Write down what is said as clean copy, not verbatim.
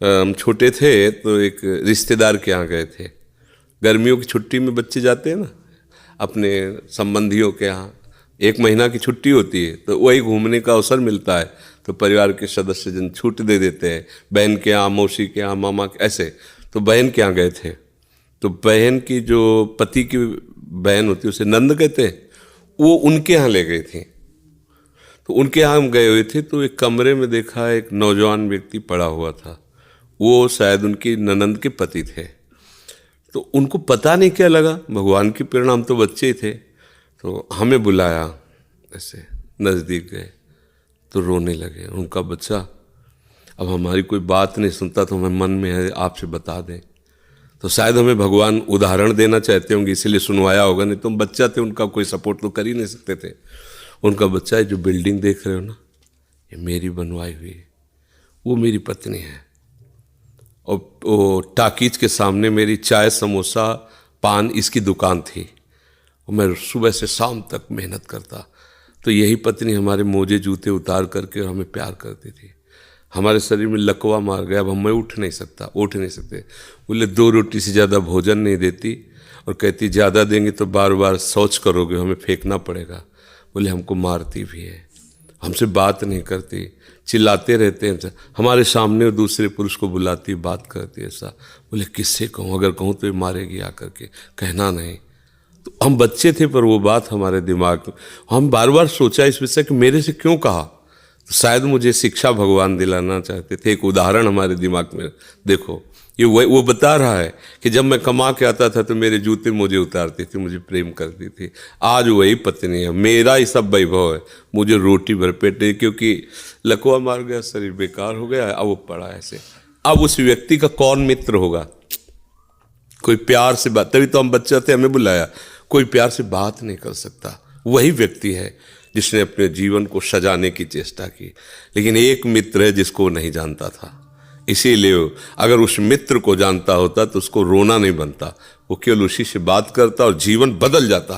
हम छोटे थे तो एक रिश्तेदार के यहाँ गए थे। गर्मियों की छुट्टी में बच्चे जाते हैं ना अपने संबंधियों के यहाँ, 1 महीना की छुट्टी होती है तो वही घूमने का अवसर मिलता है, तो परिवार के सदस्य जन छूट दे देते हैं, बहन के यहाँ, मौसी के यहाँ, मामा के, ऐसे। तो बहन के यहाँ गए थे, तो बहन की जो पति की बहन होती है उसे नंद कहते हैं, वो उनके यहाँ ले गई थी। तो उनके यहाँ हम गए हुए थे तो एक कमरे में देखा एक नौजवान व्यक्ति पड़ा हुआ था, वो शायद उनकी ननंद के पति थे। तो उनको पता नहीं क्या लगा, भगवान की प्रेरणा, हम तो बच्चे ही थे, तो हमें बुलाया, ऐसे नज़दीक गए तो रोने लगे। उनका बच्चा अब हमारी कोई बात नहीं सुनता, तो हमें मन में है आपसे बता दें। तो शायद हमें भगवान उदाहरण देना चाहते होंगे इसलिए सुनवाया होगा, नहीं तो हम बच्चा थे, उनका कोई सपोर्ट तो कर ही नहीं सकते थे। उनका बच्चा है, जो बिल्डिंग देख रहे हो ना, ये मेरी बनवाई हुई है, वो मेरी पत्नी है, और वो टाकीज के सामने मेरी चाय समोसा पान इसकी दुकान थी, और मैं सुबह से शाम तक मेहनत करता। तो यही पत्नी हमारे मोजे जूते उतार करके हमें प्यार करती थी। हमारे शरीर में लकवा मार गया, अब मैं उठ नहीं सकते। बोले 2 रोटी से ज़्यादा भोजन नहीं देती, और कहती ज़्यादा देंगे तो बार बार शौच करोगे, हमें फेंकना पड़ेगा। बोले हमको मारती भी है, हमसे बात नहीं करती, चिल्लाते रहते हैं, हमारे सामने दूसरे पुरुष को बुलाती, बात करती ऐसा। बोले किससे कहूँ, अगर कहूँ तो ये मारेगी आकर के, कहना नहीं। तो हम बच्चे थे पर वो बात हमारे दिमाग में, हम बार बार सोचा इस विषय कि मेरे से क्यों कहा। तो शायद मुझे शिक्षा भगवान दिलाना चाहते थे, एक उदाहरण हमारे दिमाग में। देखो ये वो बता रहा है कि जब मैं कमा के आता था तो मेरे जूते मुझे उतारती थी, मुझे प्रेम करती थी। आज वही पत्नी है, मेरा ही सब वैभव है, मुझे रोटी भर पेट नहीं, क्योंकि लकवा मार गया, शरीर बेकार हो गया, अब वो पड़ा ऐसे। अब उस व्यक्ति का कौन मित्र होगा, कोई प्यार से बात, तभी तो हम बच्चे थे, हमें बुलाया, कोई प्यार से बात नहीं कर सकता। वही व्यक्ति है जिसने अपने जीवन को सजाने की चेष्टा की, लेकिन एक मित्र है जिसको वो नहीं जानता था। इसीलिए अगर उस मित्र को जानता होता तो उसको रोना नहीं बनता, वो केवल उसी से बात करता और जीवन बदल जाता।